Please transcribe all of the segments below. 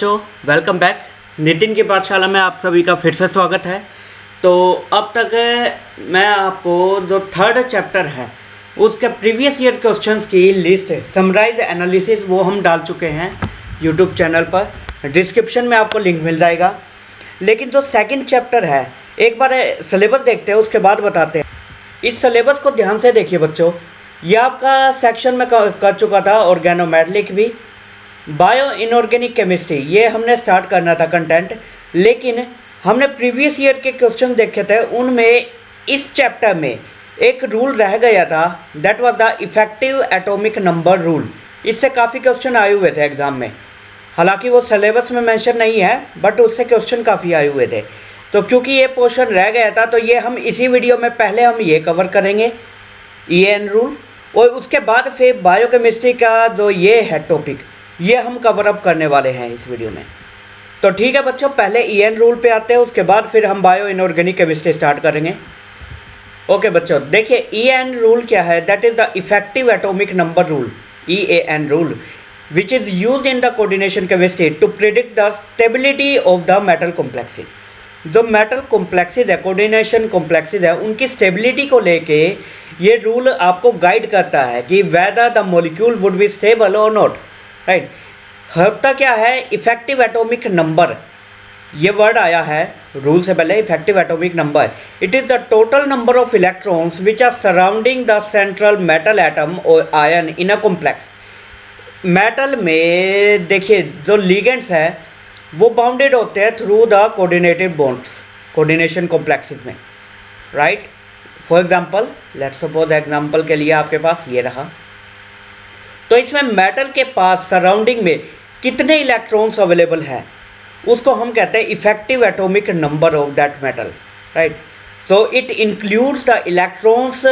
बच्चों welcome back. Nitin की पाठशाला में आप सभी का फिर से स्वागत है। तो अब तक मैं आपको जो थर्ड चैप्टर है उसके प्रीवियस ईयर क्वेश्चंस की लिस्ट समराइज एनालिसिस वो हम डाल चुके हैं यूट्यूब चैनल पर। डिस्क्रिप्शन में आपको लिंक मिल जाएगा। लेकिन जो सेकंड चैप्टर है एक बार सिलेबस देखते हैं, उसके बाद बताते हैं। इस सिलेबस को ध्यान से देखिए बच्चों। ये आपका सेक्शन में कर चुका था ऑर्गेनोमेटेलिक भी, बायो इनऑर्गेनिक केमिस्ट्री ये हमने स्टार्ट करना था कंटेंट, लेकिन हमने प्रीवियस ईयर के क्वेश्चन देखे थे, उनमें इस चैप्टर में एक रूल रह गया था, that was the effective atomic number rule. इससे काफ़ी क्वेश्चन आए हुए थे एग्ज़ाम में, हालांकि वो सिलेबस में मेंशन नहीं है बट उससे क्वेश्चन काफ़ी आए हुए थे। तो क्योंकि ये पोर्शन रह गया था तो ये हम इसी वीडियो में पहले हम ये कवर करेंगे EN रूल, और उसके बाद फिर बायोकेमिस्ट्री का जो ये है टॉपिक ये हम कवर अप करने वाले हैं इस वीडियो में। तो ठीक है बच्चों, पहले EN रूल पे आते हैं, उसके बाद फिर हम बायो इनऑर्गेनिक केमिस्ट्री स्टार्ट करेंगे। ओके बच्चों देखिए, EN रूल क्या है, that is the effective atomic number rule, EAN rule, which is used in the coordination chemistry to predict the stability of the metal complexes. जो metal complexes है, coordination complexes है, उनकी stability को लेके ये rule आपको गाइड करता है कि whether the molecule would be stable और नॉट, राइट। होता क्या है, इफेक्टिव एटॉमिक नंबर, ये वर्ड आया है रूल से पहले, effective atomic number, it is the total number of electrons which are surrounding the central metal atom और ion in a complex. Metal में देखिए जो लिगेंड्स है वो बाउंडेड होते हैं through the coordinated bonds, coordination complexes में, right. For example, let's suppose example के लिए आपके पास ये रहा, तो इसमें मेटल के पास सराउंडिंग में कितने इलेक्ट्रॉन्स अवेलेबल हैं उसको हम कहते हैं effective atomic number of that metal, right. So it includes the electrons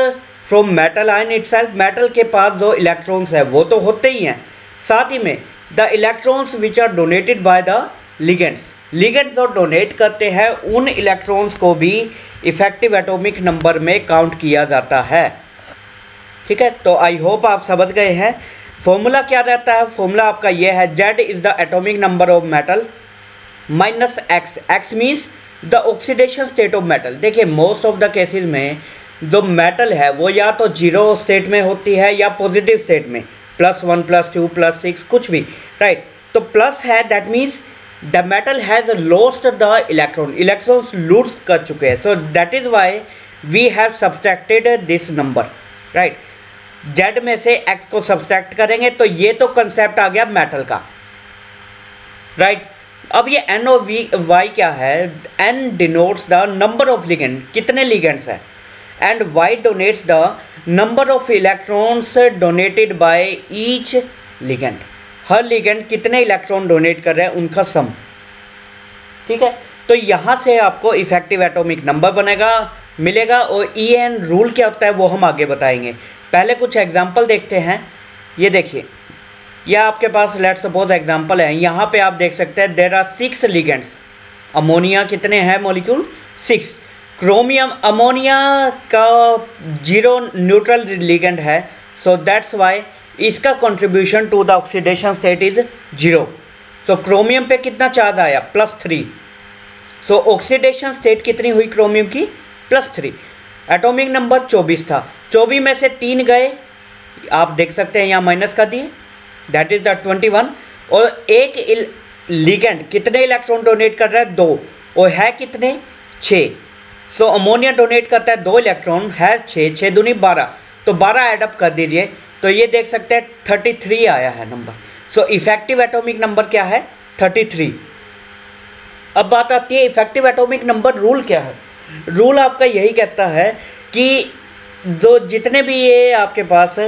from metal ion itself. Metal के पास जो इलेक्ट्रॉन्स है वो तो होते ही हैं, साथ ही में the electrons which are donated by the ligands, ligands जो डोनेट करते हैं उन इलेक्ट्रॉन्स को भी इफेक्टिव एटॉमिक नंबर में काउंट किया जाता है। ठीक है, तो आई होप आप समझ गए हैं। फॉर्मूला क्या रहता है, फॉर्मूला आपका ये है, Z is the atomic number of metal minus X, X means the oxidation state of metal. देखिए मोस्ट ऑफ द केसेस में जो मेटल है वो या तो जीरो स्टेट में होती है या पॉजिटिव स्टेट में, +1 +2 +6 कुछ भी, राइट। तो प्लस है that means the metal has lost the electron, electrons lose कर चुके हैं। So that is why we have subtracted this number, right. Z में से X को सब्सट्रैक्ट करेंगे तो ये तो कंसेप्ट आ गया मेटल का, राइट। अब ये N और Y क्या है, N denotes the number of ligand, कितने लिगेंड्स हैं, and Y donates the number of electrons donated by each ligand. हर लिगेंड कितने इलेक्ट्रॉन डोनेट कर रहे हैं उनका सम, ठीक है। तो यहाँ से आपको इफेक्टिव एटॉमिक नंबर बनेगा मिलेगा, और EN रूल क्या होता है वो हम आगे बताएंगे। पहले कुछ एग्जाम्पल देखते हैं। ये देखिए, यह आपके पास लेट्स सपोज एग्जाम्पल है, यहाँ पे आप देख सकते हैं देयर आर 6 लिगेंड्स। अमोनिया कितने हैं मॉलिक्यूल, 6। क्रोमियम, अमोनिया का 0 न्यूट्रल लिगेंड है, सो दैट्स वाई इसका contribution to the oxidation state is 0। So chromium पे कितना चार्ज आया, +3। सो ऑक्सीडेशन स्टेट कितनी हुई क्रोमियम की, +3। एटॉमिक नंबर 24 था, 24 में से 3 गए, आप देख सकते हैं यहाँ माइनस कर दिए, दैट इज़ द 21। और एक लिगेंड कितने इलेक्ट्रॉन डोनेट कर रहा है, 2, और है कितने, 6। सो अमोनिया डोनेट करता है 2 इलेक्ट्रॉन, है 6, 6 दूनी 12, तो 12 एडअप कर दीजिए तो ये देख सकते हैं 33 आया है number. So effective atomic number क्या है, 33। अब बात आती है इफेक्टिव एटॉमिक नंबर रूल क्या है। रूल आपका यही कहता है कि जो जितने भी ये आपके पास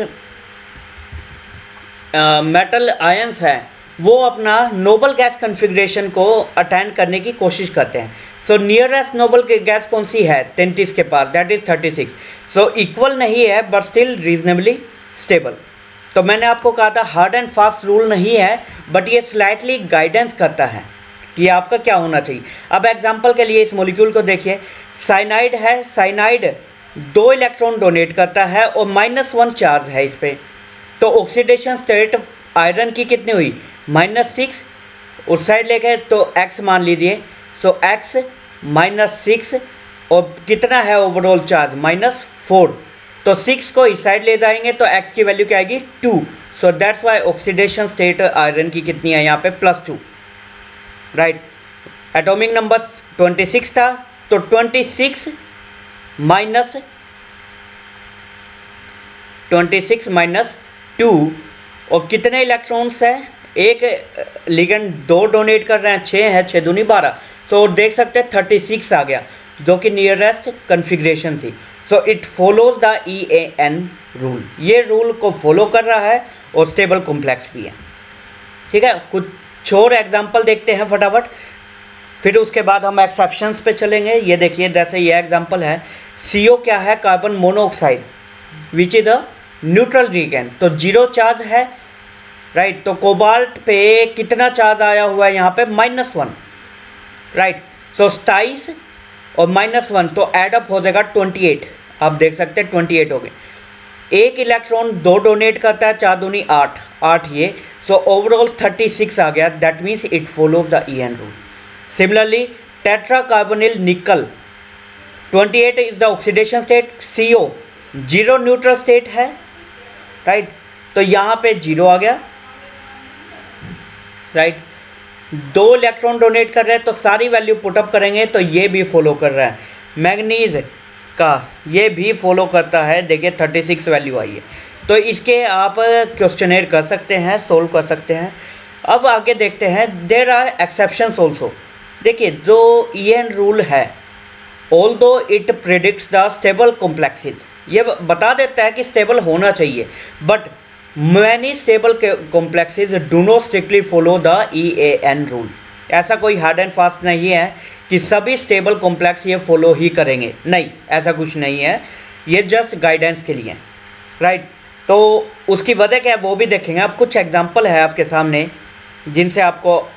मेटल आयंस हैं वो अपना नोबल गैस कन्फिग्रेशन को अटेंड करने की कोशिश करते हैं। सो नियरेस्ट नोबल गैस कौन सी है, 33 के पास, दैट इज़ 36। सो इक्वल नहीं है बट स्टिल रीजनेबली स्टेबल। तो मैंने आपको कहा था हार्ड एंड फास्ट रूल नहीं है, बट ये स्लाइटली गाइडेंस करता है कि आपका क्या होना चाहिए। अब एग्जांपल के लिए इस मॉलिक्यूल को देखिए, साइनाइड है, साइनाइड 2 इलेक्ट्रॉन डोनेट करता है और -1 चार्ज है इस पर। तो ऑक्सीडेशन स्टेट आयरन की कितनी हुई, -6, उस साइड ले गए तो x मान लीजिए, सो x -6 और कितना है ओवरऑल चार्ज -4, तो 6 को इस साइड ले जाएंगे तो x की वैल्यू क्या आएगी 2, सो that's Y oxidation state iron की कितनी है यहाँ पे +2, राइट। एटॉमिक नंबर 26 था, तो 26 माइनस 2 और कितने इलेक्ट्रॉन्स हैं, एक लिगेंड 2 डोनेट कर रहे हैं, 6 है, 6 दूनी 12, तो देख सकते हैं 36 आ गया जो कि नियरेस्ट कन्फिग्रेशन थी। So it follows the EAN rule, ये रूल को फॉलो कर रहा है और स्टेबल कॉम्प्लेक्स भी है। ठीक है, कुछ और एग्जांपल देखते हैं फटाफट, फिर उसके बाद हम एक्सेप्शंस पे चलेंगे। ये देखिए, जैसे ये एग्जांपल है, CO क्या है, carbon monoxide which is a neutral reagent, तो 0 चार्ज है, राइट। तो कोबाल्ट पे कितना चार्ज आया हुआ है यहाँ पे -1, राइट। सो 27 और -1 तो एडअप हो जाएगा 28, आप देख सकते हैं 28 हो गए। एक इलेक्ट्रॉन 2 डोनेट करता है, 4 दूनी 8, 8 ये, सो ओवरऑल 36 आ गया, that means it follows the EN rule. Similarly tetra carbonyl निकल 28 is the oxidation state, CO 0 neutral state है, राइट। तो यहाँ पे 0 आ गया, राइट। 2 इलेक्ट्रॉन डोनेट कर रहे हैं तो सारी वैल्यू पुटअप करेंगे तो ये भी फॉलो कर रहा है। मैग्नीज का ये भी फॉलो करता है, देखिए 36 वैल्यू आई है। तो इसके आप क्वेश्चनेयर कर सकते हैं, सोल्व कर सकते हैं। अब आगे देखते हैं, देयर आर एक्सेप्शंस ऑल्सो। देखिए जो EN रूल है, although it predicts the stable complexes, ये बता देता है कि स्टेबल होना चाहिए, but many stable complexes do not strictly follow the EAN rule. ऐसा कोई हार्ड एंड फास्ट नहीं है कि सभी स्टेबल कॉम्प्लेक्स ये फॉलो ही करेंगे, नहीं, ऐसा कुछ नहीं है, ये जस्ट गाइडेंस के लिए, राइट। तो उसकी वजह क्या है वो भी देखेंगे। अब कुछ एग्जांपल है आपके सामने जिनसे आपको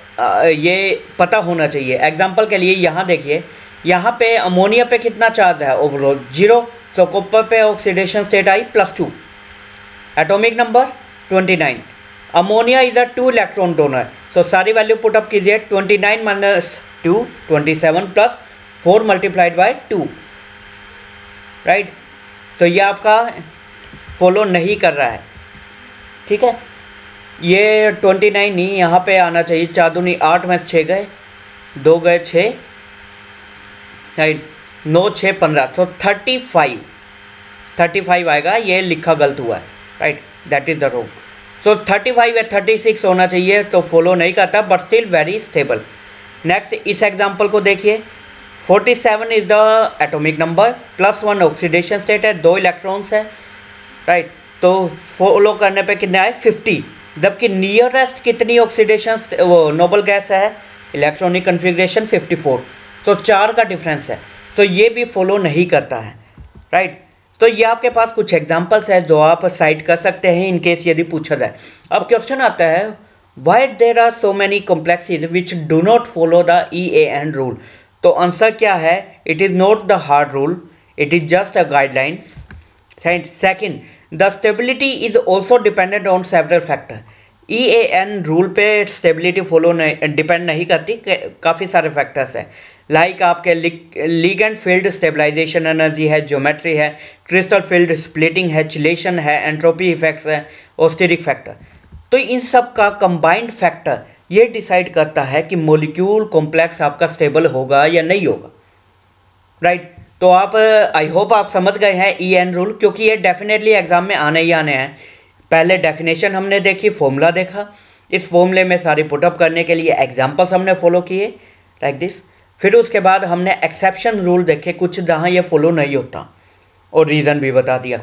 ये पता होना चाहिए। एग्जांपल के लिए यहाँ देखिए, यहाँ पे अमोनिया पे कितना चार्ज है, ओवरऑल 0, तो कॉपर पे oxidation state I +2, atomic number 29, ammonia is a 2 electron donor, so सारी वैल्यू पुटअप कीजिए, 29 - 2 27 + 4 × 2, राइट। तो ये आपका फॉलो नहीं कर रहा है, ठीक है। ये 29 नहीं, यहाँ पे आना चाहिए, 4 दूनी 8 में 6 गए, 2 गए 6, राइट, 9 6 15, तो 35 आएगा, ये लिखा गलत हुआ है, right, that is the wrong. So 35 या 36 होना चाहिए, तो फॉलो नहीं करता, but still very stable. Next इस एग्जांपल को देखिए, 47 is the atomic number, +1 oxidation state है, 2 इलेक्ट्रॉन्स है, राइट। तो फॉलो करने पे कितने आए 50, जबकि नियरेस्ट कितनी ऑक्सीडेशन वो नोबल गैस है, इलेक्ट्रॉनिक कन्फिग्रेशन 54, तो 4 का डिफरेंस है, तो ये भी फॉलो नहीं करता है, राइट। तो ये आपके पास कुछ एग्जांपल्स है जो आप साइट कर सकते हैं इन केस यदि पूछा जाए। अब क्वेश्चन आता है, why there are so many complexes which do not follow the EAN rule. तो आंसर क्या है, it is not the hard rule, it is just a guidelines. Second, the stability is also dependent on several factor. EAN rule पे stability follow depend नहीं करती, काफ़ी सारे factors हैं, like आपके लिगेंड फील्ड स्टेबलाइजेशन एनर्जी है, geometry है, crystal field splitting है, चिलेशन है, एंट्रोपी इफेक्ट्स है, ऑस्टेरिक फैक्टर। तो इन सब का कंबाइंड फैक्टर ये डिसाइड करता है कि मॉलिक्यूल कॉम्प्लेक्स आपका स्टेबल होगा या नहीं होगा, राइट। तो आप आई होप आप समझ गए हैं EAN रूल, क्योंकि ये डेफिनेटली एग्जाम में आने ही आने हैं। पहले डेफिनेशन हमने देखी, फॉर्मूला देखा, इस फॉर्मूले में सारी पुटअप करने के लिए एग्जाम्पल्स हमने फॉलो किए लाइक दिस। फिर उसके बाद हमने एक्सेप्शन रूल देखे, कुछ जहाँ ये फॉलो नहीं होता और रीज़न भी बता दिया,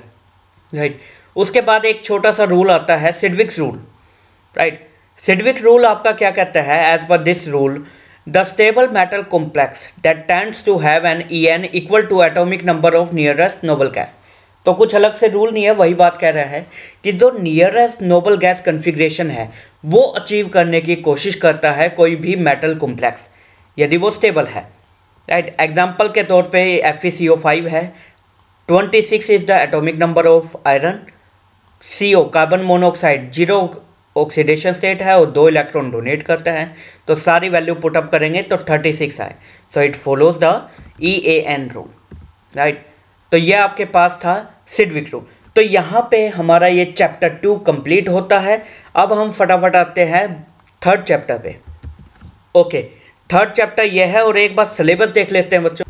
राइट। उसके बाद एक छोटा सा रूल आता है Sidgwick rule, right. Sidgwick rule आपका क्या कहता है, as per this rule the stable metal complex that tends to have an EN equal to atomic number of nearest noble gas. तो कुछ अलग से रूल नहीं है, वही बात कह रहा है कि जो नियरेस्ट नोबल गैस कन्फिग्रेशन है वो अचीव करने की कोशिश करता है कोई भी मेटल कॉम्प्लेक्स, यदि वो स्टेबल है, राइट। एग्जाम्पल के तौर पे FeCO5 है, 26 is the atomic number of iron, CO carbon monoxide 0 oxidation state है और 2 इलेक्ट्रॉन डोनेट करता है। तो सारी वैल्यू पुटअप करेंगे तो 36 आए। So it follows the EAN rule, right. तो ये आपके पास था सिडविक रूल। तो यहाँ पे हमारा ये चैप्टर 2 कंप्लीट होता है। अब हम फटाफट आते हैं थर्ड चैप्टर पे। ओके, थर्ड चैप्टर ये है और एक बार सिलेबस देख लेते हैं बच्चों।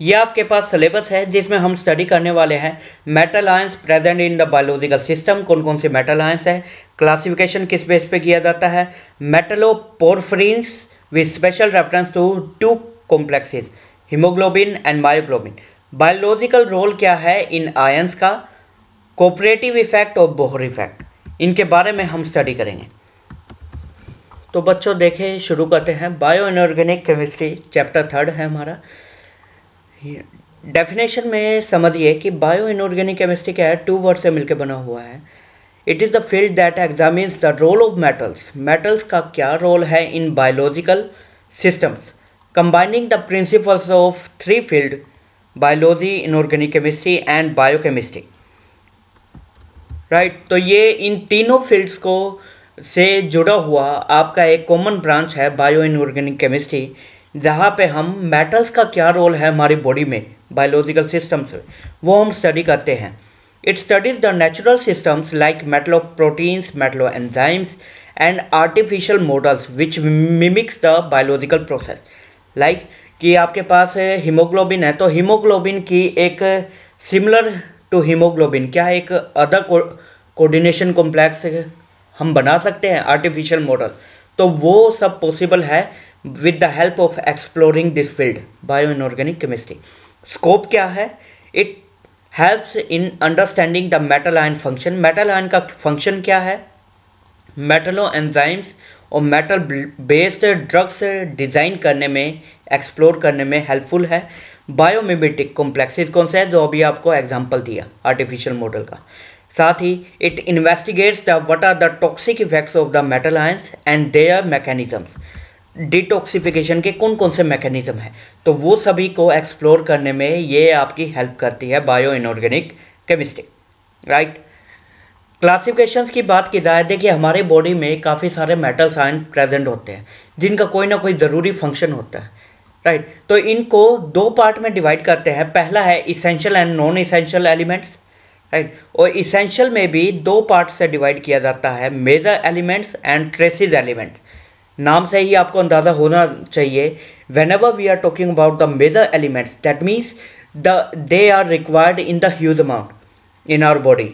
ये आपके पास सिलेबस है जिसमें हम स्टडी करने वाले हैं metal ions present in the biological system, कौन कौन से मेटल आयंस है, क्लासिफिकेशन किस बेस पे किया जाता है, metalloporphyrins with special reference to 2 complexes haemoglobin and myoglobin, biological role क्या है इन आयंस का, कोऑपरेटिव इफेक्ट और बोहर इफेक्ट, इनके बारे में हम स्टडी करेंगे। तो बच्चों देखें, शुरू करते हैं। बायो इनऑर्गेनिक केमिस्ट्री चैप्टर 3 है हमारा। डेफिनेशन में समझिए कि बायो इनऑर्गेनिक केमिस्ट्री क्या है, 2 वर्ड से मिलकर बना हुआ है। It is the field that examines the role of metals, metals का क्या रोल है in biological systems, combining the principles of 3 field biology, inorganic chemistry and biochemistry, right. तो ये इन तीनों फील्ड्स को से जुड़ा हुआ आपका एक कॉमन ब्रांच है बायो इनऑर्गेनिक केमिस्ट्री, जहाँ पे हम मेटल्स का क्या रोल है हमारी बॉडी में, बायोलॉजिकल सिस्टम्स में, वो हम स्टडी करते हैं। It studies the natural systems like Metlo proteins, Metlo enzymes and artificial models which mimics the biological process. Like कि आपके पास हीमोग्लोबिन है, तो हीमोग्लोबिन की एक सिमिलर टू हीमोग्लोबिन क्या है, एक अदर कोऑर्डिनेशन कॉम्प्लेक्स हम बना सकते हैं, आर्टिफिशियल मॉडल। तो वो सब पॉसिबल है with the help of exploring this field bio inorganic chemistry. Scope क्या है, it helps in understanding the metal ion function. metal ion का function क्या है, मेटलो एंजाइम्स और मेटल बेस्ड ड्रग्स डिज़ाइन करने में, एक्सप्लोर करने में हेल्पफुल है। बायोमिमेटिक कॉम्प्लेक्सेस कौन सा है, जो अभी आपको एग्जांपल दिया आर्टिफिशियल मॉडल का। साथ ही it investigates the what are the toxic effects of the metal ions and their mechanisms, detoxification के कौन कौन से मैकेनिज्म हैं, तो वो सभी को एक्सप्लोर करने में ये आपकी हेल्प करती है bio inorganic chemistry, right. Classifications की बात की जाए, देखिए हमारे बॉडी में काफ़ी सारे मेटल्स आयन प्रेजेंट होते हैं जिनका कोई ना कोई ज़रूरी फंक्शन होता है, राइट। तो इनको 2 पार्ट में डिवाइड करते हैं। पहला है essential and non essential elements, right. और इसेंशियल में भी 2 पार्ट से डिवाइड किया जाता है, major elements and traces elements. नाम से ही आपको अंदाज़ा होना चाहिए, whenever we are talking about the major elements, that means they are required in the huge amount in our body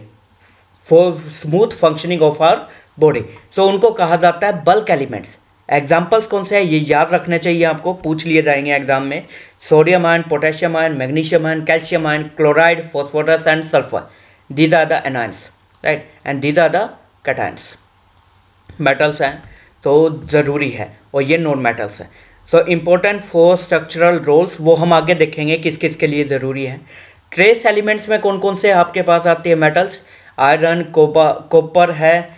for smooth functioning of our body. So उनको कहा जाता है बल्क एलिमेंट्स। एग्जाम्पल्स कौन से हैं ये याद रखने चाहिए, आपको पूछ लिए जाएंगे एग्जाम में। Sodium ion, potassium ion, magnesium ion, calcium ion, chloride, phosphorus and sulphur, these are the anions, right, and these are the cations. Metals हैं तो ज़रूरी है, और ये नॉन मेटल्स हैं। So important for structural roles, वो हम आगे देखेंगे किस किस के लिए ज़रूरी है। ट्रेस एलिमेंट्स में कौन कौन से आपके पास आती है मेटल्स, आयरन, कॉपर है,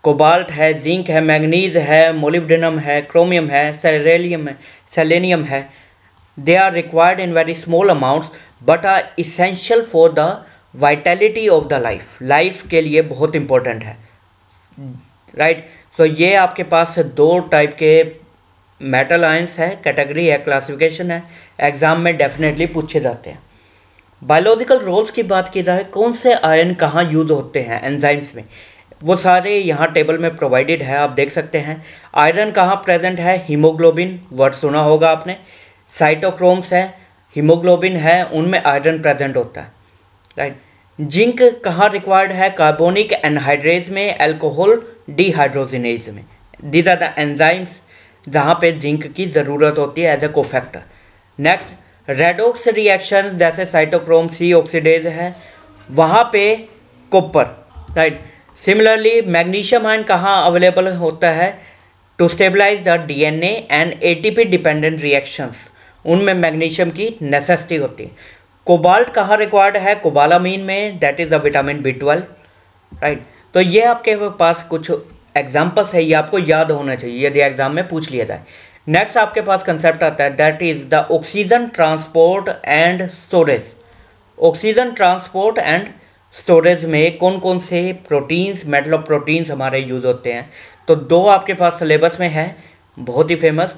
कोबाल्ट है, जिंक है, मैग्नीज है, मोलिब्डेनम है, क्रोमियम है, सेलेनियम है। They are required in very small amounts but are essential for the vitality of the life के लिए बहुत इंपॉर्टेंट है, राइट। तो ये आपके पास 2 टाइप के मेटल आयंस है, कैटेगरी है, क्लासिफिकेशन है, एग्जाम में डेफिनेटली पूछे जाते हैं। बायोलॉजिकल रोल्स की बात की जाए, कौन से आयन कहाँ यूज होते हैं एंजाइम्स में, वो सारे यहाँ टेबल में प्रोवाइडेड है, आप देख सकते हैं। आयरन कहाँ प्रेजेंट है, हीमोग्लोबिन, वर्ड सुना होगा आपने। साइटोक्रोम्स है, हीमोग्लोबिन है, उनमें आयरन प्रेजेंट होता है, राइट। जिंक कहाँ रिक्वायर्ड है, कार्बोनिक एनहाइड्रेज में, अल्कोहल डिहाइड्रोजिनेज में। दीज आर द एंजाइम्स जहाँ पे जिंक की ज़रूरत होती है as a cofactor. Next, redox reaction जैसे साइटोक्रोम सी ऑक्सीडेज है, वहाँ पे copper, right. Similarly magnesium ion कहाँ अवेलेबल होता है, to stabilise the DNA and ATP dependent reactions, उनमें मैग्नीशियम की नेसेसिटी होती है। कोबाल्ट कहाँ रिक्वायर्ड है, कोबालामीन में, that is the vitamin B12, right. तो ये आपके पास कुछ एग्जाम्पल्स है, ये आपको याद होना चाहिए यदि एग्जाम में पूछ लिया जाए। नेक्स्ट आपके पास कंसेप्ट आता है, that is the oxygen transport and storage, oxygen transport and storage में कौन कौन से प्रोटीन्स, मेटल ऑफ प्रोटीन्स हमारे यूज़ होते हैं। तो दो आपके पास सिलेबस में है बहुत ही फेमस,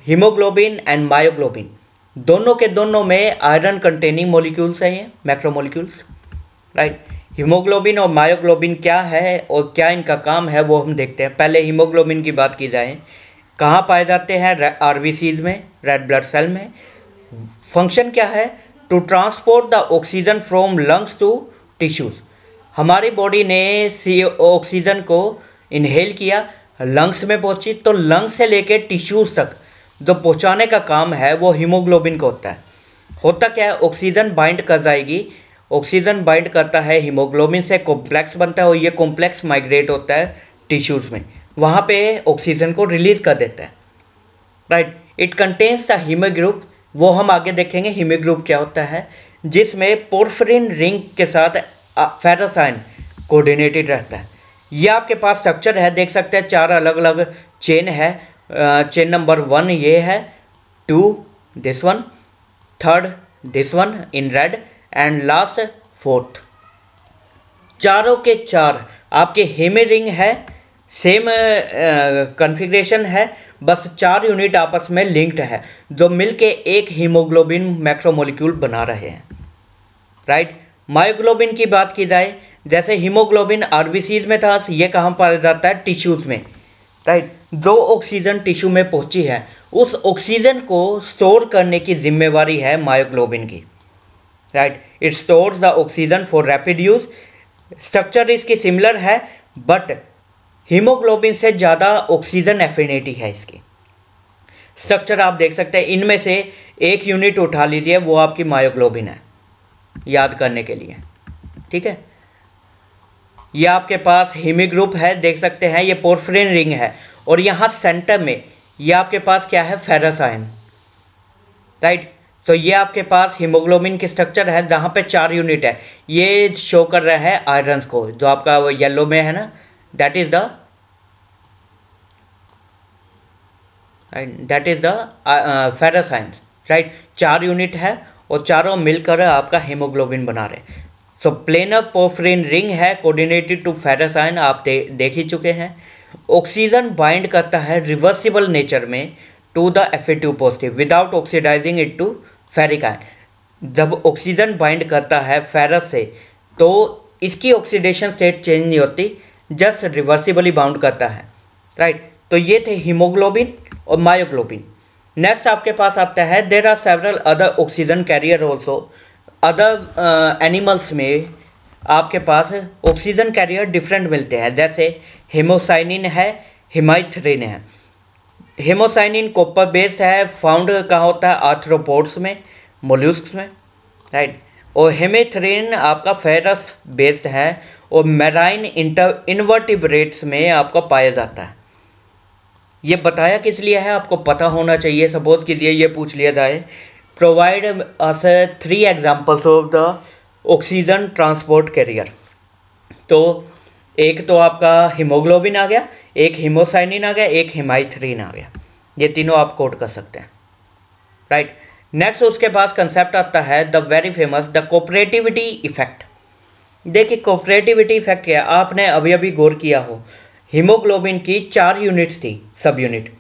हीमोग्लोबिन एंड मायोग्लोबिन। दोनों के दोनों में आयरन कंटेनिंग मॉलिक्यूल्स हैं, ये मैक्रोमोलिक्यूल्स, राइट। हीमोग्लोबिन और मायोग्लोबिन क्या है और क्या इनका काम है वो हम देखते हैं। पहले हीमोग्लोबिन की बात की जाए, कहाँ पाए जाते हैं? आरबीसीज में, रेड ब्लड सेल में। फंक्शन क्या है? To transport the oxygen from lungs to tissues. हमारी बॉडी ने ऑक्सीजन को इनहेल किया, लंग्स में पहुंची, तो लंग्स से लेकर टिश्यूज तक जो पहुंचाने का काम है वो हीमोग्लोबिन का होता है। होता क्या है? ऑक्सीजन बाइंड कर जाएगी, ऑक्सीजन बाइंड करता है हीमोग्लोबिन से, कॉम्प्लेक्स बनता है और ये कॉम्प्लेक्स माइग्रेट होता है टिश्यूज़ में, वहाँ पे ऑक्सीजन को रिलीज कर देता है, right. It contains the haem group, वो हम आगे देखेंगे हीमो ग्रुप क्या होता है, जिसमें पोर्फिरिन रिंग के साथ फेरस आयन कोऑर्डिनेटेड रहता है। ये आपके पास स्ट्रक्चर है, देख सकते हैं 4 अलग अलग चेन है। चेन नंबर 1 ये है, 2 this one, 3rd this one in red and last 4th। चारों के चार आपके हेमे रिंग है, सेम कॉन्फ़िगरेशन है, बस 4 यूनिट आपस में लिंक्ड है जो मिलके एक हीमोग्लोबिन मैक्रोमोलिक्यूल बना रहे हैं, राइट। मायोग्लोबिन की बात की जाए, जैसे हीमोग्लोबिन आरबीसीज में था, ये कहाँ पाया जाता है? टिश्यूज़ में, राइट। जो ऑक्सीजन टिश्यू में पहुंची है उस ऑक्सीजन को स्टोर करने की जिम्मेवारी है मायोग्लोबिन की, right. It stores the oxygen for rapid use. Structure इसकी सिमिलर है बट हीमोग्लोबिन से ज़्यादा ऑक्सीजन एफिनिटी है इसकी। स्ट्रक्चर आप देख सकते हैं, इनमें से एक यूनिट उठा लीजिए, वो आपकी मायोग्लोबिन है, याद करने के लिए, ठीक है। ये आपके पास हीमी ग्रुप है, देख सकते हैं, ये पोर्फिरिन रिंग है और यहाँ सेंटर में ये आपके पास क्या है? Ferrous ion, right. तो ये आपके पास हीमोग्लोबिन की स्ट्रक्चर है जहाँ पे 4 यूनिट है। ये शो कर रहा है आयरन को, जो आपका वो येलो में है ना, that is the ferrous ion, right. 4 unit है और चारों मिलकर आपका हीमोग्लोबिन बना रहे। सो प्लेनर पोर्फिरिन रिंग है कोऑर्डिनेटेड टू फेरस आयन, आप देख ही चुके हैं। ऑक्सीजन बाइंड करता है रिवर्सिबल नेचर में to the Fe2 positive without oxidising it to ferric ion. जब ऑक्सीजन बाइंड करता है फेरस से तो इसकी ऑक्सीडेशन स्टेट चेंज नहीं होती, जस्ट रिवर्सिबली बाउंड करता है, राइट। तो ये थे हीमोग्लोबिन और मायोग्लोबिन। नेक्स्ट आपके पास आता है, there are several other oxygen carrier also. Other animals में आपके पास ऑक्सीजन कैरियर डिफरेंट मिलते हैं, जैसे हेमोसाइनिन है, हेमाइथ्रिन है। हेमोसाइनिन कॉपर बेस्ड है, फाउंड कहाँ होता है? आर्थ्रोपोड्स में, मोल्यूस्क्स में, राइट। और हेमेथ्रिन आपका फेरस बेस्ड है और मेराइन इनवर्टिब्रेट्स में आपका पाया जाता है। ये बताया किस लिए है आपको पता होना चाहिए। सपोज कीजिए ये पूछ लिया जाए, provide us 3 examples of the oxygen transport carrier. तो एक तो आपका हीमोग्लोबिन आ गया, एक हीमोसाइनिन आ गया, एक हेमाइथ्रिन आ गया। ये तीनों आप कोड कर सकते हैं, राइट। नेक्स्ट उसके पास कंसेप्ट आता है the very famous the cooperativity effect. देखिए कोऑपरेटिविटी इफेक्ट क्या है, आपने अभी अभी गौर किया हो, हीमोग्लोबिन की 4 यूनिट्स थी, subunit,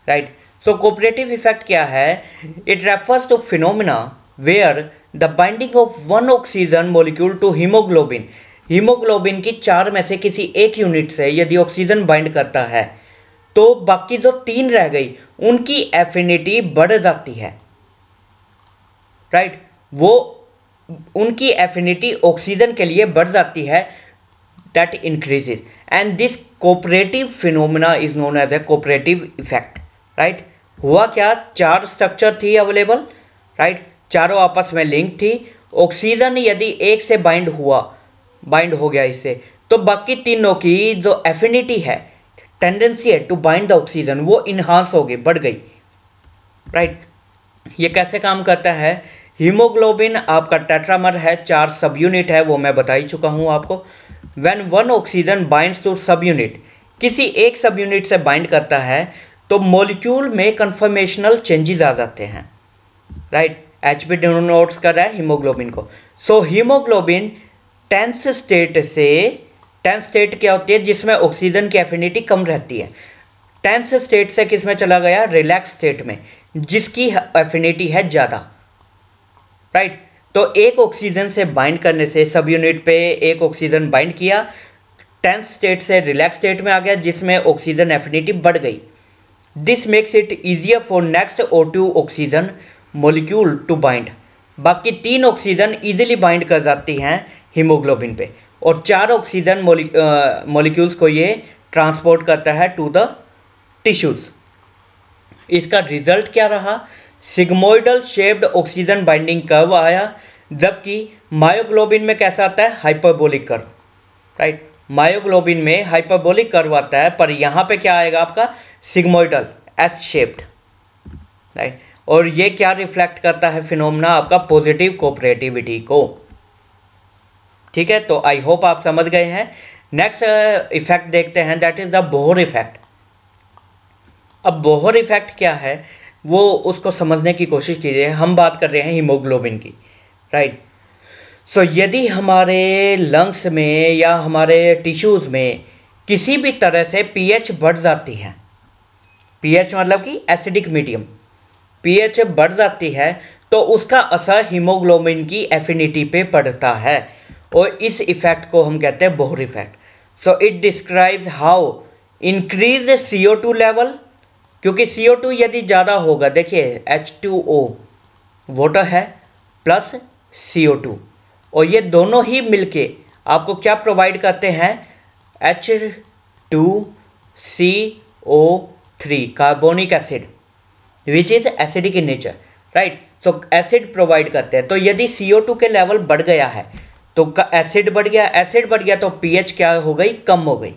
right. So cooperative effect क्या है? It refers to phenomena where the binding of one oxygen molecule to haemoglobin. Haemoglobin की 4 में से किसी एक यूनिट से यदि ऑक्सीजन बाइंड करता है तो बाकी जो 3 रह गई उनकी एफिनिटी बढ़ जाती है, राइट। वो उनकी एफिनिटी ऑक्सीजन के लिए बढ़ जाती है, that increases, and this cooperative phenomena is known as a cooperative effect, right. हुआ क्या? 4 स्ट्रक्चर थी अवेलेबल, राइट, चारों आपस में लिंक थी। ऑक्सीजन यदि एक से बाइंड हो गया इससे, तो बाकी तीनों की जो एफिनिटी है, टेंडेंसी है टू बाइंड द ऑक्सीजन, वो इन्हांस हो गई, बढ़ गई, राइट। ये कैसे काम करता है? हीमोग्लोबिन आपका टेट्रामर है, 4 सब यूनिट है, वो मैं बता ही चुका हूँ आपको। When one oxygen binds to subunit, किसी एक सब यूनिट से बाइंड करता है तो मॉलिक्यूल में कन्फर्मेशनल चेंजेस आ जाते हैं, राइट। HP डिनोट्स कर रहा है हीमोग्लोबिन को। सो हीमोग्लोबिन टेंस स्टेट क्या होती है जिसमें ऑक्सीजन की एफिनिटी कम रहती है। टेंस स्टेट से किस में चला गया, रिलैक्स स्टेट में, जिसकी एफिनिटी है ज़्यादा, राइट। तो एक ऑक्सीजन से बाइंड करने से सब यूनिट पे एक ऑक्सीजन बाइंड किया, टेंस स्टेट से रिलैक्स स्टेट में आ गया जिसमें ऑक्सीजन एफिनिटी बढ़ गई। This makes it easier for next O2 oxygen molecule to bind. बाकी 3 ऑक्सीजन इजीली बाइंड कर जाती हैं हीमोग्लोबिन पे, और 4 ऑक्सीजन मॉलिक्यूल्स को ये ट्रांसपोर्ट करता है टू द टिश्यूज। इसका रिजल्ट क्या रहा, sigmoidal shaped oxygen binding curve आया, जबकि मायोग्लोबिन में कैसा आता है, हाइपरबोलिक कर्व, राइट। मायोग्लोबिन में हाइपरबोलिक कर्व आता है, पर यहाँ पे क्या आएगा आपका, सिग्मोइडल एस शेप्ड, राइट। और ये क्या रिफ्लेक्ट करता है फिनोमेना आपका, पॉजिटिव कोऑपरेटिविटी को। ठीक है, तो आई होप आप समझ गए हैं। नेक्स्ट इफेक्ट देखते हैं, that is the Bohr effect. अब बोहर इफेक्ट क्या है वो उसको समझने की कोशिश कीजिए। हम बात कर रहे हैं हीमोग्लोबिन की, राइट। सो यदि हमारे लंग्स में या हमारे टिश्यूज़ में किसी भी तरह से पीएच बढ़ जाती है, पीएच मतलब कि एसिडिक मीडियम, पीएच बढ़ जाती है, तो उसका असर हीमोग्लोबिन की एफिनिटी पे पड़ता है, और इस इफेक्ट को हम कहते हैं Bohr effect. So it describes how increase CO2 level, क्योंकि CO2 यदि ज़्यादा होगा, देखिए H2O वाटर है प्लस CO2, और ये दोनों ही मिलके आपको क्या प्रोवाइड करते हैं, H2CO3 carbonic acid which is acidic in nature, right. So acid provide करते हैं। तो यदि CO2 के लेवल बढ़ गया है तो एसिड बढ़ गया, एसिड बढ़ गया तो पीएच क्या हो गई, कम हो गई।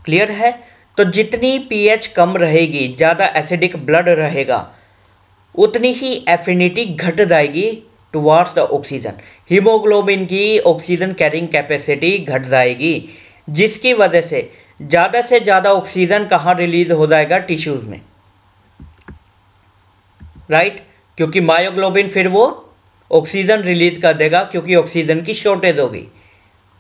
क्लियर है। तो जितनी पीएच कम रहेगी, ज़्यादा एसिडिक ब्लड रहेगा, उतनी ही एफिनिटी घट जाएगी टुवार्ड्स द ऑक्सीजन। हीमोग्लोबिन की ऑक्सीजन कैरिंग कैपेसिटी घट जाएगी, जिसकी वजह से ज़्यादा ऑक्सीजन कहाँ रिलीज हो जाएगा, टिश्यूज़ में, राइट। क्योंकि मायोग्लोबिन फिर वो ऑक्सीजन रिलीज कर देगा क्योंकि ऑक्सीजन की शॉर्टेज होगी,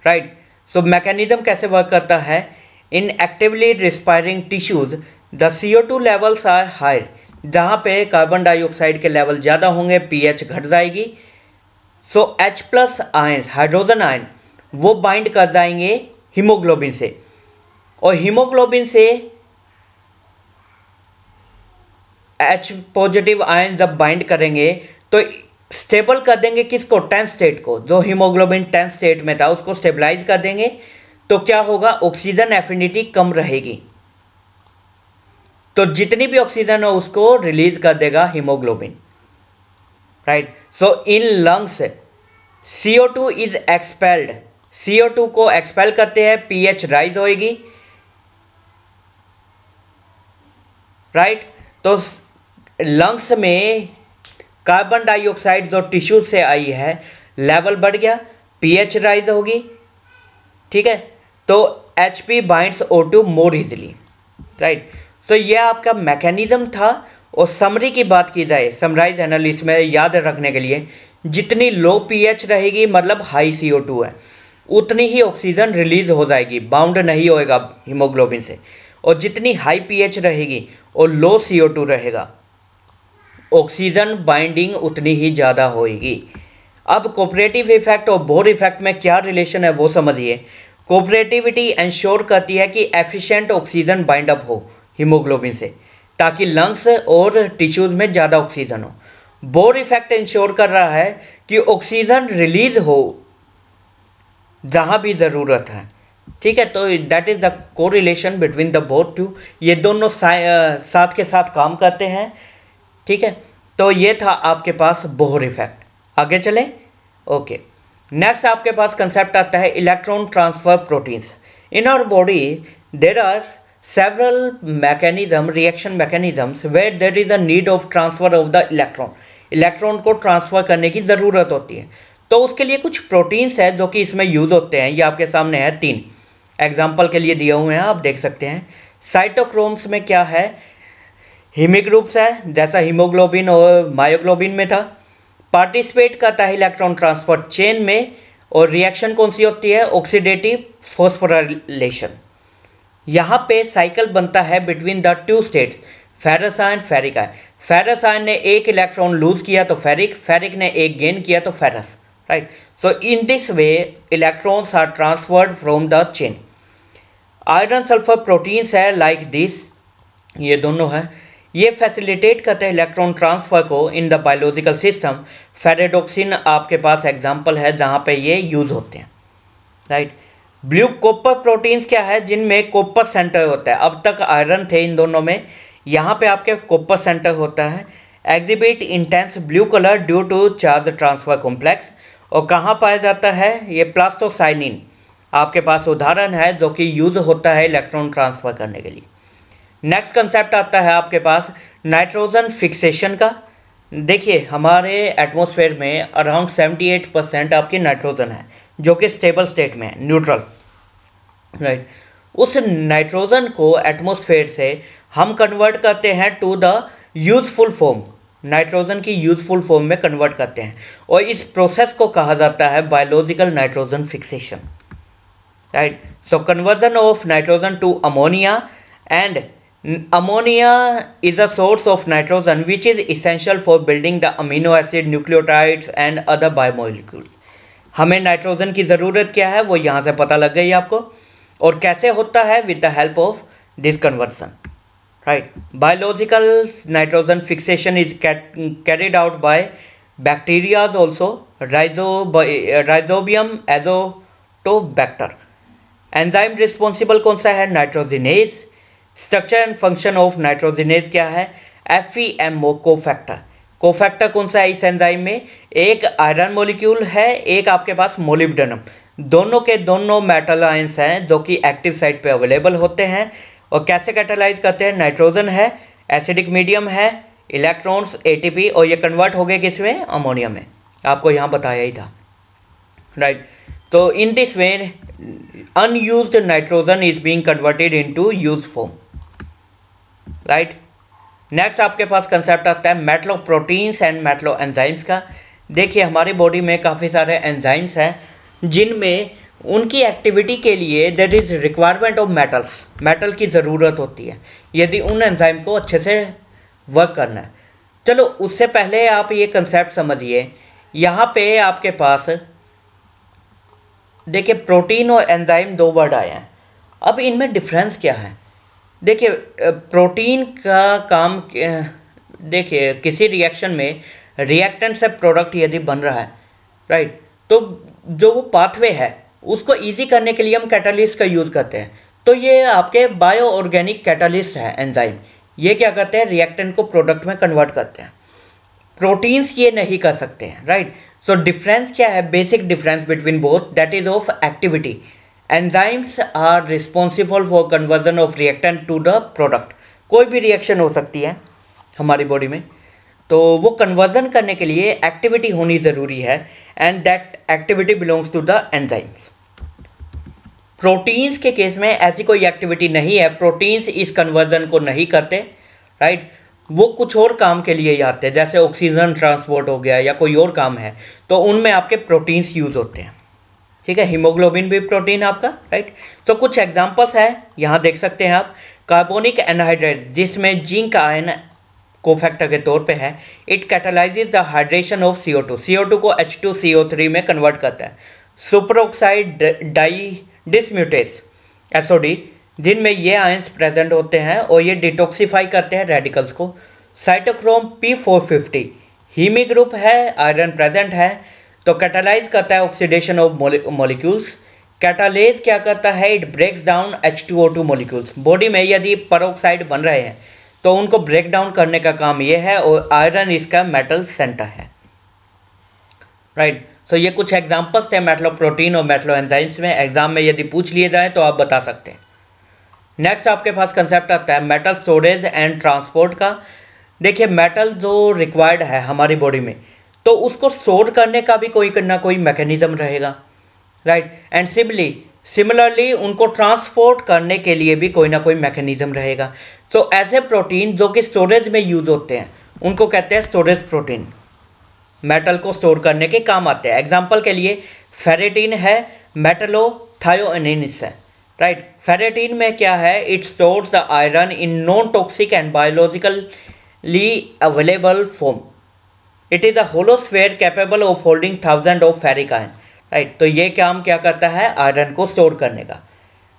राइट। सो मैकेनिज्म कैसे वर्क करता है, in actively respiring tissues the CO2 levels are higher, जहाँ पे कार्बन डाइऑक्साइड के लेवल ज़्यादा होंगे पीएच घट जाएगी। सो H+ आयंस, हाइड्रोजन आयन, वो बाइंड कर जाएंगे हीमोग्लोबिन से, और हीमोग्लोबिन से H+ आयन जब बाइंड करेंगे तो स्टेबल कर देंगे किसको, टेंस स्टेट को। जो हीमोग्लोबिन टेंस स्टेट में था उसको स्टेबलाइज कर देंगे, तो क्या होगा, ऑक्सीजन एफिनिटी कम रहेगी, तो जितनी भी ऑक्सीजन हो उसको रिलीज कर देगा haemoglobin, right. So in lungs CO2 is expelled, CO2 को एक्सपेल करते हैं, पीएच राइज होएगी, राइट। तो लंग्स में कार्बन डाइऑक्साइड जो टिश्यू से आई है लेवल बढ़ गया, पीएच राइज होगी, ठीक है। तो HP binds O2 more easily, right. तो यह आपका मैकेनिज्म था। और समरी की बात की जाए, समराइज एनालिसिस में याद रखने के लिए, जितनी लो पीएच रहेगी मतलब हाई CO2 है, उतनी ही ऑक्सीजन रिलीज हो जाएगी, बाउंड नहीं होएगा हीमोग्लोबिन से। और जितनी हाई पीएच रहेगी और लो CO2 रहेगा, ऑक्सीजन बाइंडिंग उतनी ही ज़्यादा होएगी। अब कोऑपरेटिव इफेक्ट और बोहर इफेक्ट में क्या रिलेशन है वो समझिए। कोऑपरेटिविटी इंश्योर करती है कि एफिशिएंट ऑक्सीजन बाइंड अप हो हीमोग्लोबिन से, ताकि लंग्स और टिश्यूज में ज़्यादा ऑक्सीजन हो। बोहर इफेक्ट इंश्योर कर रहा है कि ऑक्सीजन रिलीज हो जहाँ भी ज़रूरत है, ठीक है। तो that is the correlation between the both two, ये दोनों साथ के साथ काम करते हैं, ठीक है। तो ये था आपके पास बोहर इफेक्ट। आगे चलें, ओके। नेक्स्ट आपके पास कंसेप्ट आता है electron transfer proteins. In our body there are several mechanism, reaction mechanisms where there is a need of transfer of the electron, electron को ट्रांसफ़र करने की ज़रूरत होती है। तो उसके लिए कुछ प्रोटीन्स है जो कि इसमें यूज़ होते हैं। ये आपके सामने है, 3 एग्जाम्पल के लिए दिए हुए हैं, आप देख सकते हैं। साइटोक्रोम्स में क्या है, हीमिक ग्रुप्स है, जैसा हीमोग्लोबिन और मायोग्लोबिन में था। पार्टिसिपेट करता है इलेक्ट्रॉन ट्रांसफर चेन में, और रिएक्शन कौन सी होती है? Oxidative phosphorylation. यहाँ पे साइकिल बनता है between the two states, ferrous ion ferric ion. Ferrous ion ने एक इलेक्ट्रॉन लूज किया तो फेरिक, फेरिक ने एक गेन किया तो ferrous, right. So in this way electrons are transferred from the chain. Iron sulphur proteins है लाइक दिस, ये दोनों हैं, ये फैसिलिटेट करते हैं इलेक्ट्रॉन ट्रांसफर को इन द बायोलॉजिकल सिस्टम। फेरेडोक्सिन आपके पास एग्जांपल है जहाँ पे ये यूज होते हैं, राइट। ब्लू कॉपर प्रोटीन्स क्या है? जिनमें कॉपर सेंटर होता है। अब तक आयरन थे इन दोनों में, यहाँ पे आपके कॉपर सेंटर होता है। Exhibit intense blue colour due to charge transfer complex. और कहाँ पाया जाता है? ये प्लास्टोसाइनिन आपके पास उदाहरण है जो कि यूज होता है इलेक्ट्रॉन ट्रांसफर करने के लिए। नेक्स्ट कंसेप्ट आता है आपके पास नाइट्रोजन फिक्सेशन का। देखिए हमारे एटमॉस्फेयर में अराउंड 78% आपकी नाइट्रोजन है जो कि स्टेबल स्टेट में है, न्यूट्रल, राइट। उस नाइट्रोजन को एटमॉस्फेयर से हम कन्वर्ट करते हैं to the useful form, nitrogen की यूजफुल फॉर्म में कन्वर्ट करते हैं, और इस प्रोसेस को कहा जाता है biological nitrogen fixation, right. So conversion of nitrogen to ammonia, and ammonia is a source of nitrogen which is essential for building the amino acid, nucleotides and other biomolecules. हमें nitrogen की ज़रूरत क्या है वो यहाँ से पता लग गई आपको, और कैसे होता है? With the help of this conversion, right. Biological nitrogen fixation is carried out by bacterias also, rhizobium Azotobacter. Enzyme responsible कौन सा है? Nitrogenase. Structure and function of nitrogenase क्या है? FeMO cofactor. कोफैक्टर कौन सा है इस एंजाइम में? एक आयरन मॉलिक्यूल है, एक आपके पास मोलिब्डेनम। दोनों के दोनों मेटल आयंस हैं जो कि एक्टिव साइट पे अवेलेबल होते हैं। और कैसे कैटालाइज करते हैं? नाइट्रोजन है, एसिडिक मीडियम है, इलेक्ट्रॉन्स ATP, और ये कन्वर्ट हो गए किसमें? अमोनिया में। आपको यहाँ बताया ही था, राइट। तो इन this way unused nitrogen is being converted into use form, right. Next आपके पास कंसेप्ट आता है Metlo proteins and Metlo enzymes का। देखिए हमारी बॉडी में काफ़ी सारे एंजाइम्स हैं जिनमें उनकी एक्टिविटी के लिए there is requirement of metals, metal की ज़रूरत होती है यदि उन एंजाइम को अच्छे से वर्क करना है। चलो उससे पहले आप ये कंसेप्ट समझिए। यहाँ पे आपके पास देखिए प्रोटीन और एंजाइम दो वर्ड आए हैं। अब इनमें डिफरेंस क्या है? देखिए प्रोटीन का काम, देखिए किसी रिएक्शन में रिएक्टेंट से प्रोडक्ट यदि बन रहा है, राइट, तो जो वो पाथवे है उसको इजी करने के लिए हम कैटालिस्ट का यूज़ करते हैं। तो ये आपके बायो ऑर्गेनिक कैटालिस्ट है एंजाइम। ये क्या करते हैं? रिएक्टेंट को प्रोडक्ट में कन्वर्ट करते हैं। प्रोटीन्स ये नहीं कर सकते हैं, राइट। सो डिफरेंस क्या है? Basic difference between both, that is of activity. Enzymes are responsible for conversion of reactant to the product. कोई भी रिएक्शन हो सकती है हमारी बॉडी में, तो वो कन्वर्जन करने के लिए एक्टिविटी होनी ज़रूरी है, and that activity belongs to the enzymes. Proteins के केस में ऐसी कोई एक्टिविटी नहीं है, प्रोटीन्स इस कन्वर्जन को नहीं करते, राइट। वो कुछ और काम के लिए आते हैं, जैसे ऑक्सीजन ट्रांसपोर्ट हो गया या कोई और काम है, तो उनमें आपके प्रोटीन्स यूज होते हैं, ठीक है। हीमोग्लोबिन भी प्रोटीन आपका, राइट। तो कुछ एग्जांपल्स हैं यहाँ देख सकते हैं आप। कार्बोनिक एनहाइड्राइड जिसमें जिंक आयन कोफैक्टर के तौर पे है, it catalyses the hydration of CO2, CO2 को H2CO3 में कन्वर्ट करता है। सुपरऑक्साइड डाई डिसम्यूटेस SOD, जिनमें ये आयंस प्रेजेंट होते हैं और ये डिटॉक्सिफाई करते हैं रेडिकल्स को। साइटोक्रोम P450 हीमी ग्रुप है, आयरन प्रेजेंट है, तो कैटालाइज करता है ऑक्सीडेशन ऑफ मॉलिक्यूल्स। कैटालेज क्या करता है? It breaks down H2O2 molecules. Body में यदि परऑक्साइड बन रहे हैं तो उनको ब्रेक डाउन करने का काम ये है, और आयरन इसका मेटल सेंटर है, राइट। सो ये कुछ एग्जांपल्स थे मेटलो प्रोटीन और मेटलो एंजाइम्स में। एग्जाम में यदि पूछ लिए जाए तो आप बता सकते हैं। नेक्स्ट आपके पास कंसेप्ट आता है मेटल स्टोरेज एंड ट्रांसपोर्ट का। देखिए मेटल जो रिक्वायर्ड है हमारी बॉडी में, तो उसको स्टोर करने का भी कोई ना कोई मैकेनिज्म रहेगा, राइट। एंड सिमिलरली उनको ट्रांसपोर्ट करने के लिए भी कोई ना कोई मैकेनिज्म रहेगा। तो ऐसे प्रोटीन जो कि स्टोरेज में यूज होते हैं उनको कहते हैं स्टोरेज प्रोटीन, मेटल को स्टोर करने के काम आते हैं। एग्जाम्पल के लिए फेरेटिन है, मेटलोथायोनिन्स है, राइट। फेरेटिन में क्या है, it stores the iron in non toxic and biologically available form. It is a hollow sphere capable of holding thousand of ferric ion, right. तो ये काम क्या करता है, आयरन को स्टोर करने का।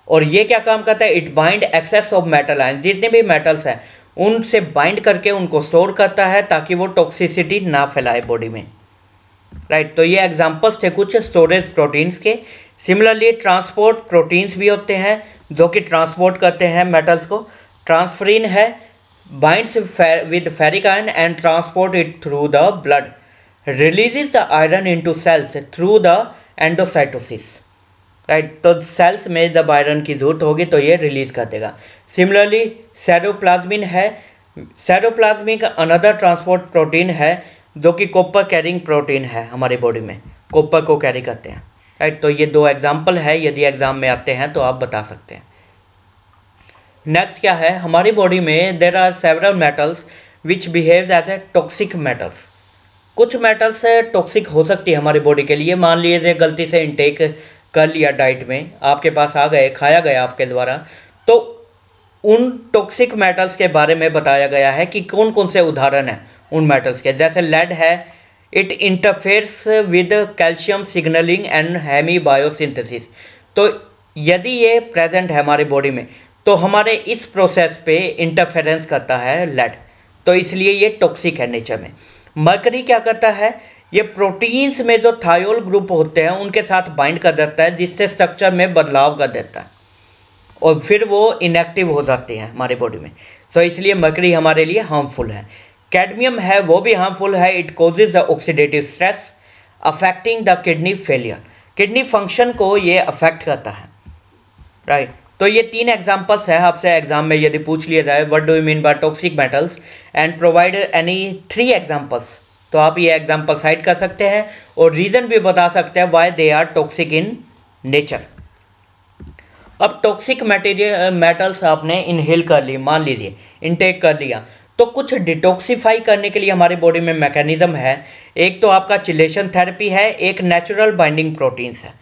और ये क्या काम करता है, it bind excess of metal ion, जितने भी मेटल्स हैं उनसे बाइंड करके उनको स्टोर करता है ताकि वो टॉक्सिसिटी ना फैलाए बॉडी में, राइट। तो ये एग्जांपल्स थे कुछ स्टोरेज प्रोटीन्स के। सिमिलरली ट्रांसपोर्ट प्रोटीन्स भी होते हैं जो कि ट्रांसपोर्ट करते हैं मेटल्स को। ट्रांसफरिन है, binds with ferric ion and transport it through the blood, releases the iron into cells through the endocytosis, right. तो सेल्स में जब आयरन की जरूरत होगी तो ये रिलीज कर देगा। सिमिलरली सेरोप्लाज्मिन है, सेरोप्लाज्मिक अनदर ट्रांसपोर्ट प्रोटीन है जो कि कॉपर कैरिंग प्रोटीन है, हमारी बॉडी में कॉपर को कैरी करते हैं, राइट। तो ये दो एग्जाम्पल है, यदि एग्जाम में आते हैं तो आप बता सकते हैं। नेक्स्ट क्या है, हमारी बॉडी में there are several metals which behaves as a toxic metals. कुछ मेटल्स टॉक्सिक हो सकती है हमारी बॉडी के लिए। मान लीजिए गलती से इनटेक कर लिया डाइट में, आपके पास आ गए, खाया गया आपके द्वारा, तो उन टॉक्सिक मेटल्स के बारे में बताया गया है कि कौन कौन से उदाहरण हैं उन मेटल्स के। जैसे लेड है, it interferes with calcium signalling and heme biosynthesis. तो यदि ये प्रेजेंट है हमारी बॉडी में तो हमारे इस प्रोसेस पे इंटरफेरेंस करता है लेड, तो इसलिए ये टॉक्सिक है नेचर में। मरकरी क्या करता है, ये प्रोटीन्स में जो थायोल ग्रुप होते हैं उनके साथ बाइंड कर देता है, जिससे स्ट्रक्चर में बदलाव कर देता है और फिर वो इनएक्टिव हो जाते हैं हमारी बॉडी में। सो इसलिए मरकरी हमारे लिए हार्मफुल है। कैडमियम है, वो भी हार्मफुल है। It causes the oxidative stress affecting the kidney failure, kidney function को ये अफेक्ट करता है, राइट। तो ये तीन एग्जांपल्स हैं, आपसे एग्जाम में यदि पूछ लिया जाए what do you mean by toxic metals and provide any 3 examples, तो आप ये एग्जांपल साइड कर सकते हैं और रीज़न भी बता सकते हैं why they are toxic in nature. अब टॉक्सिक मटेरियल मेटल्स आपने इनहेल कर ली, मान लीजिए इनटेक कर लिया, तो कुछ डिटॉक्सिफाई करने के लिए हमारी बॉडी में मैकेनिज्म है। एक तो आपका चिलेशन थेरेपी है, एक नेचुरल बाइंडिंग प्रोटीन्स है।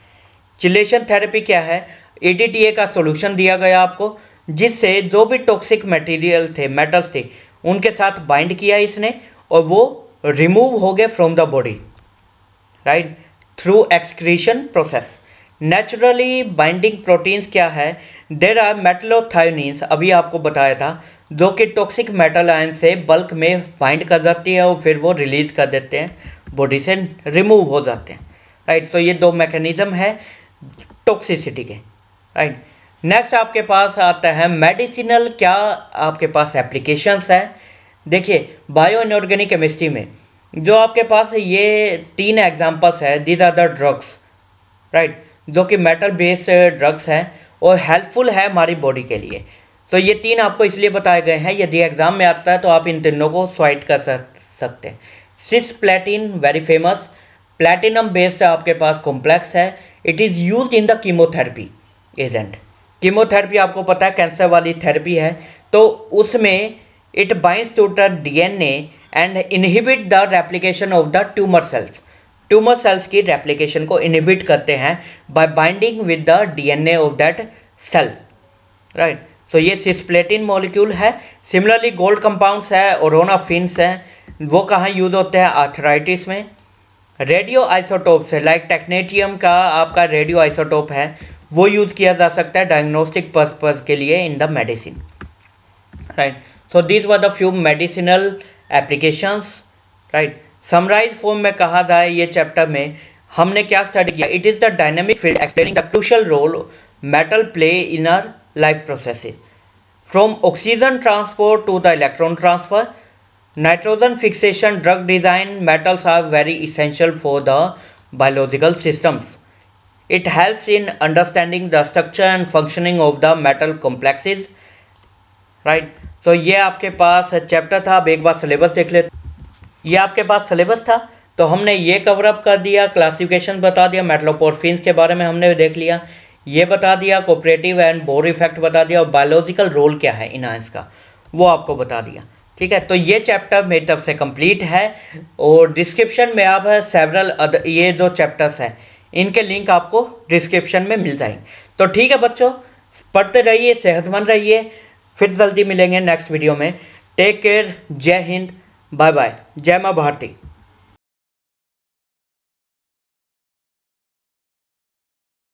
चिलेशन थेरेपी क्या है, EDTA का सॉल्यूशन दिया गया आपको, जिससे जो भी टॉक्सिक मटेरियल थे, मेटल्स थे, उनके साथ बाइंड किया इसने और वो रिमूव हो गए from the body, right, through excretion process. Naturally binding proteins क्या है, देर आर मेटलोथायोनिन्स, अभी आपको बताया था, जो कि टॉक्सिक मेटल आयन से बल्क में बाइंड कर जाती है और फिर वो रिलीज कर देते हैं, बॉडी से रिमूव हो जाते हैं, राइट। तो ये दो मैकेनिज्म है टॉक्सिसिटी के, राइट। नेक्स्ट आपके पास आता है मेडिसिनल, क्या आपके पास एप्लीकेशंस है। देखिए बायो इनऑर्गेनिक केमिस्ट्री में जो आपके पास ये 3 एग्जांपल्स है, these are the drugs, right, जो कि मेटल बेस्ड ड्रग्स हैं और हेल्पफुल है हमारी बॉडी के लिए। तो ये 3 आपको इसलिए बताए गए हैं, यदि एग्जाम में आता है तो आप इन तीनों को स्वाइट कर सकते हैं। Cisplatin very famous, platinum based आपके पास कॉम्प्लेक्स है। It is used in the chemotherapy agent. Chemotherapy आपको पता है कैंसर वाली थेरेपी है, तो उसमें it binds to the DNA and inhibit the replication of the tumour cells. Tumour cells की रेप्लिकेशन को इनहिबिट करते हैं by binding with the DNA of that cell, right. So ये सिस्प्लेटिन मॉलिक्यूल है। सिमिलरली गोल्ड कंपाउंड्स है, ओरोनाफिन्स हैं, वो कहाँ यूज होते हैं, आर्थराइटिस में। रेडियो आइसोटोप्स है, लाइक टेक्नेटियम का आपका रेडियो आइसोटोप है, वो यूज़ किया जा सकता है डायग्नोस्टिक पर्पस के लिए in the medicine, right. So these were the few medicinal applications, right. Summarise form में कहा जाए ये चैप्टर में हमने क्या स्टडी किया, it is the dynamic field explaining the crucial role metal play in our life processes, from oxygen transport to the electron transfer, nitrogen fixation, drug design. Metals are very essential for the biological systems. It helps in understanding the structure and functioning of the metal complexes, right. So ये आपके पास chapter था। अब एक बार syllabus देख ले, ये आपके पास syllabus था, तो हमने ये कवर अप कर दिया, क्लासिफिकेशन बता दिया, मेटलोपोरफिन्स के बारे में हमने देख लिया, ये बता दिया, कोऑपरेटिव एंड बोर इफेक्ट बता दिया, और बायोलॉजिकल रोल क्या है इन आयंस का वो आपको बता दिया, ठीक है। तो ये चैप्टर मेरी तरफ से कंप्लीट है और डिस्क्रिप्शन में आप सेवरल ये जो चैप्टर्स हैं इनके लिंक आपको डिस्क्रिप्शन में मिल जाएंगे। तो ठीक है बच्चों, पढ़ते रहिए, सेहतमंद रहिए, फिर जल्दी मिलेंगे नेक्स्ट वीडियो में। टेक केयर, जय हिंद, बाय बाय, जय माँ भारती।